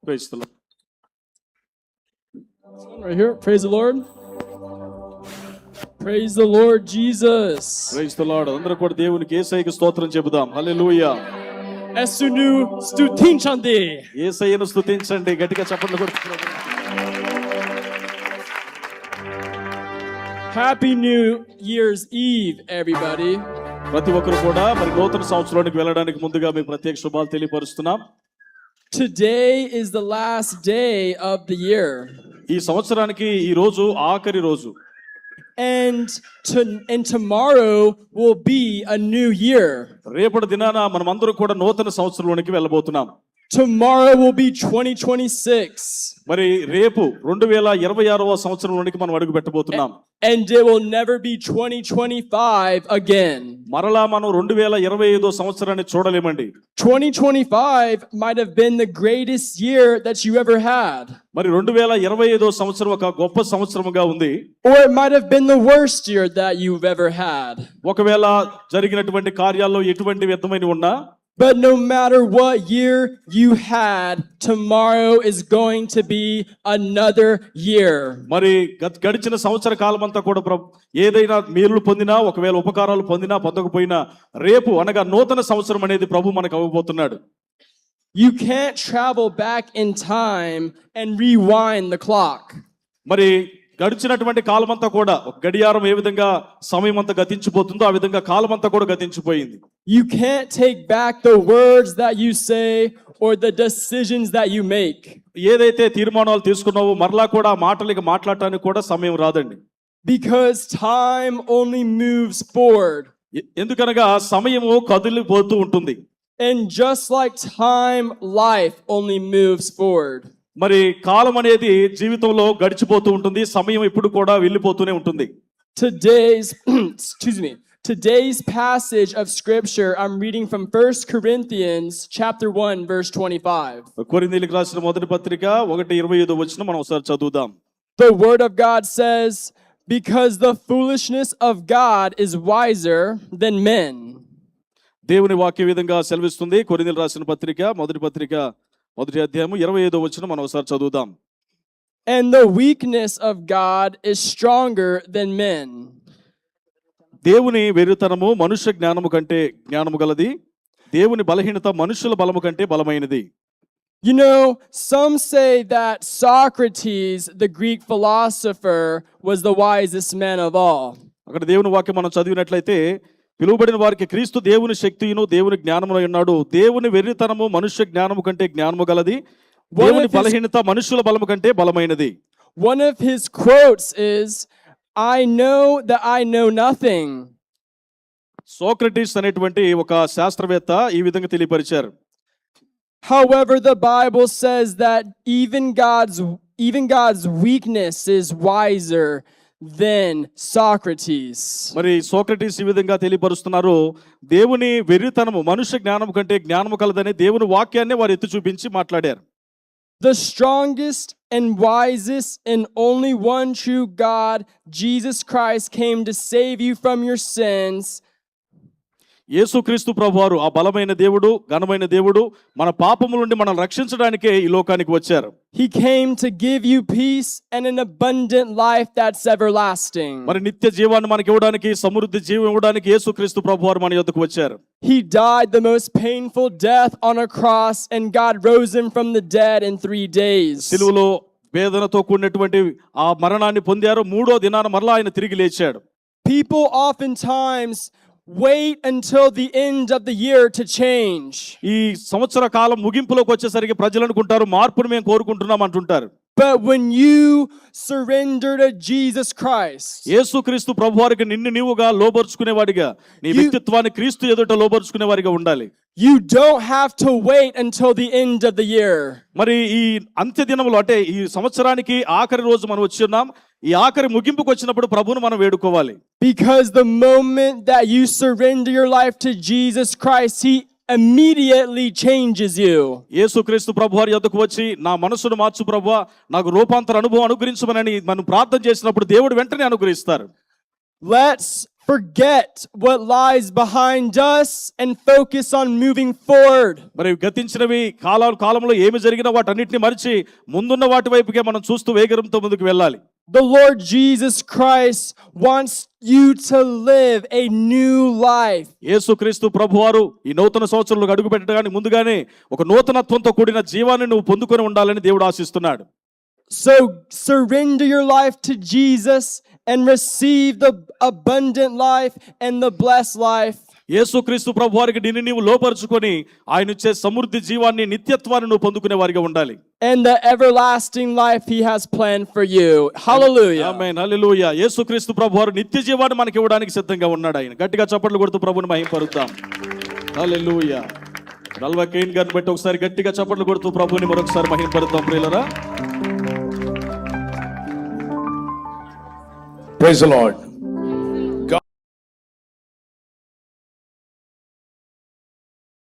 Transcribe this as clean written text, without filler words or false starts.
Praise the Lord. Right here. Praise the Lord. Praise the Lord Jesus. Praise the Lord. అందరూ కూడా దేవునికి యేసయ్యకు స్తోత్రం చెబుదాం. హల్లెలూయా. Esunu stutinchande. యేసయ్యను స్తుతించండి. గట్టిగా చప్పట్లు కొట్టుకోండి. Happy New Year's Eve, everybody. ప్రతి ఒక్కరు కూడా మరి నూతన సంవత్సరానికి వెళ్ళడానికి ముందుగా మీకు ప్రత్యేక శుభాలు తెలియపరుస్తున్నాం. Today is the last day of the year. ఈ సంవత్సరానికి ఈ రోజు ఆఖరి రోజు. And tomorrow will be a new year. రేపటి దినాన మనమందరూ కూడా నూతన సంవత్సరంలోనికి వెళ్ళబోతున్నాం. Tomorrow will be 2026. మరి రేపు 2026వ సంవత్సరంలోనికి మనం అడుగు పెట్టబోతున్నాం. And it will never be 2025 again. మరలా మనం 2025వ సంవత్సరాన్ని చూడలేమండి. 2025 might have been the greatest year that you ever had. మరి 2025వ సంవత్సరం ఒక గొప్ప సంవత్సరముగా ఉంది. Or it might have been the worst year that you've ever had. ఒకవేళ జరిగినటువంటి కార్యాల్లో ఎటువంటి విధమైనవి ఉన్నా, but no matter what year you had, tomorrow is going to be another year. మరి గడిచిన సంవత్సర కాలం అంతా కూడా ఏదైనా మేలులు పొందినా, ఒకవేళ ఉపకారాలు పొందినా పొందకపోయినా, రేపు అనగా నూతన సంవత్సరం అనేది ప్రభు మనకు ఇవ్వబోతున్నాడు. You can't travel back in time and rewind the clock. మరి గడిచినటువంటి కాలం అంతా కూడా ఒక గడియారం ఏ విధంగా సమయం అంతా గతించిపోతుందో ఆ విధంగా కాలం అంతా కూడా గతించిపోయింది. You can't take back the words that you say or the decisions that you make. ఏదైతే తీర్మానాలు తీసుకున్నావో మరలా కూడా మాటలకి మాట్లాడటానికి కూడా సమయం రాదండి. Because time only moves forward. ఎందుకనగా సమయము కదిలిపోతూ ఉంటుంది. And just like time, life only moves forward. మరి కాలం అనేది జీవితంలో గడిచిపోతూ ఉంటుంది, సమయం ఇప్పుడు కూడా వెళ్ళిపోతూనే ఉంటుంది. Today's passage of scripture I'm reading from 1 Corinthians chapter 1 verse 25. కొరింథీయులకు రాసిన మొదటి పత్రిక 1:25 వచనం మనం ఒకసారి చదువుదాం. The word of God says, because the foolishness of God is wiser than men. దేవుని వాక్య విధంగా సెలవిస్తుంది. కొరింథీయులకు రాసిన పత్రిక మొదటి అధ్యాయం 25వ వచనం మనం ఒకసారి చదువుదాం. And the weakness of God is stronger than men. దేవుని వెర్రితనము మనుష్య జ్ఞానము కంటే జ్ఞానము గలది, దేవుని బలహీనత మనుషుల బలము కంటే బలమైనది. You know, some say that Socrates, the Greek philosopher, was the wisest man of all. అక్కడ దేవుని వాక్యం మనం చదివినట్లయితే, పిలువబడిన వారికి క్రీస్తు దేవుని శక్తియును దేవుని జ్ఞానమునై ఉన్నాడు, దేవుని వెర్రితనము మనుష్య జ్ఞానము కంటే జ్ఞానము గలది, దేవుని బలహీనత మనుషుల బలము కంటే బలమైనది. One of his quotes is, I know that I know nothing. Socrates అనేటువంటి ఒక శాస్త్రవేత్త ఈ విధంగా తెలియపరిచారు. However, the Bible says that even God's weakness is wiser than Socrates. మరి సోక్రటీస్ ఈ విధంగా తెలియపరుస్తున్నారు, దేవుని వెర్రితనము మనుష్య జ్ఞానము కంటే జ్ఞానము కలదని దేవుని వాక్యాన్ని వారు ఎత్తి చూపించి మాట్లాడారు. The strongest and wisest and only one true God, Jesus Christ, came to save you from your sins. యేసుక్రీస్తు ప్రభువారు ఆ బలమైన దేవుడు, ఘనమైన దేవుడు, మన పాపముల నుండి మనల్ని రక్షించడానికే ఈ లోకానికి వచ్చారు. He came to give you peace and an abundant life that's everlasting. మరి నిత్య జీవాన్ని మనకి ఇవ్వడానికి, సమృద్ధి జీవం ఇవ్వడానికి యేసుక్రీస్తు ప్రభువారు మన యొద్దకు వచ్చారు. He died the most painful death on a cross and God rose him from the dead in 3 days. సిలువలో వేదనతో కూడినటువంటి ఆ మరణాన్ని పొందారు, 3వ దినాన మరలా ఆయన తిరిగి లేచాడు. People oftentimes wait until the end of the year to change. ఈ సంవత్సర కాలం ముగింపులోకి వచ్చేసరికి ప్రజలు అనుకుంటారు మార్పును మేము కోరుకుంటున్నాం అంటుంటారు. But when you surrender to Jesus Christ, యేసుక్రీస్తు ప్రభువారికి నిన్ను నీవుగా లోబర్చుకునేవాడిగా, నీ వ్యక్తిత్వాన్ని క్రీస్తు ఎదుట లోబర్చుకునేవాడిగా ఉండాలి. You don't have to wait until the end of the year. మరి ఈ అంత్య దినములో అంటే ఈ సంవత్సరానికి ఆఖరి రోజు మనం వచ్చి ఉన్నాం. ఈ ఆఖరి ముగింపుకు వచ్చినప్పుడు ప్రభువును మనం వేడుకోవాలి. Because the moment that you surrender your life to Jesus Christ, He immediately changes you. యేసుక్రీస్తు ప్రభువారి యొద్దకు వచ్చి నా మనసును మార్చు ప్రభువా, నాకు రూపాంతర అనుభవం అనుగ్రహించమని మనం ప్రార్థన చేసినప్పుడు దేవుడు వెంటనే అనుగ్రహిస్తారు. Let's forget what lies behind us and focus on moving forward. మరి గతించినవి కాలంలో ఏమి జరిగినా వాటన్నిటిని మరిచి ముందున్న వాటి వైపుకే మనం చూస్తూ వేగంతో ముందుకు వెళ్ళాలి. The Lord Jesus Christ wants you to live a new life. యేసుక్రీస్తు ప్రభువారు ఈ నూతన సంవత్సరంలో అడుగు పెట్టడానికి ముందుగానే ఒక నూతనత్వంతో కూడిన జీవాన్ని నువ్వు పొందుకొని ఉండాలని దేవుడు ఆశిస్తున్నాడు. So surrender your life to Jesus and receive the abundant life and the blessed life. యేసుక్రీస్తు ప్రభువారికి నిన్ను నీవు లోపరుచుకొని ఆయన ఇచ్చే సమృద్ధి జీవాన్ని నిత్యత్వాన్ని నువ్వు పొందుకునే వారిగా ఉండాలి. And the everlasting life he has planned for you. Hallelujah. ఆమేన్, హల్లెలూయా. యేసుక్రీస్తు ప్రభువారు నిత్య జీవాన్ని మనకి ఇవ్వడానికి సిద్ధంగా ఉన్నాడు. ఆయన గట్టిగా చప్పట్లు కొడుతూ ప్రభువుని మహిమపరుద్దాం. హల్లెలూయా. నల్వా కేన్ గారిని బట్టి ఒకసారి గట్టిగా చప్పట్లు కొడుతూ ప్రభువుని మరొకసారి మహిమపరుద్దాం ప్రియులారా. Praise the Lord.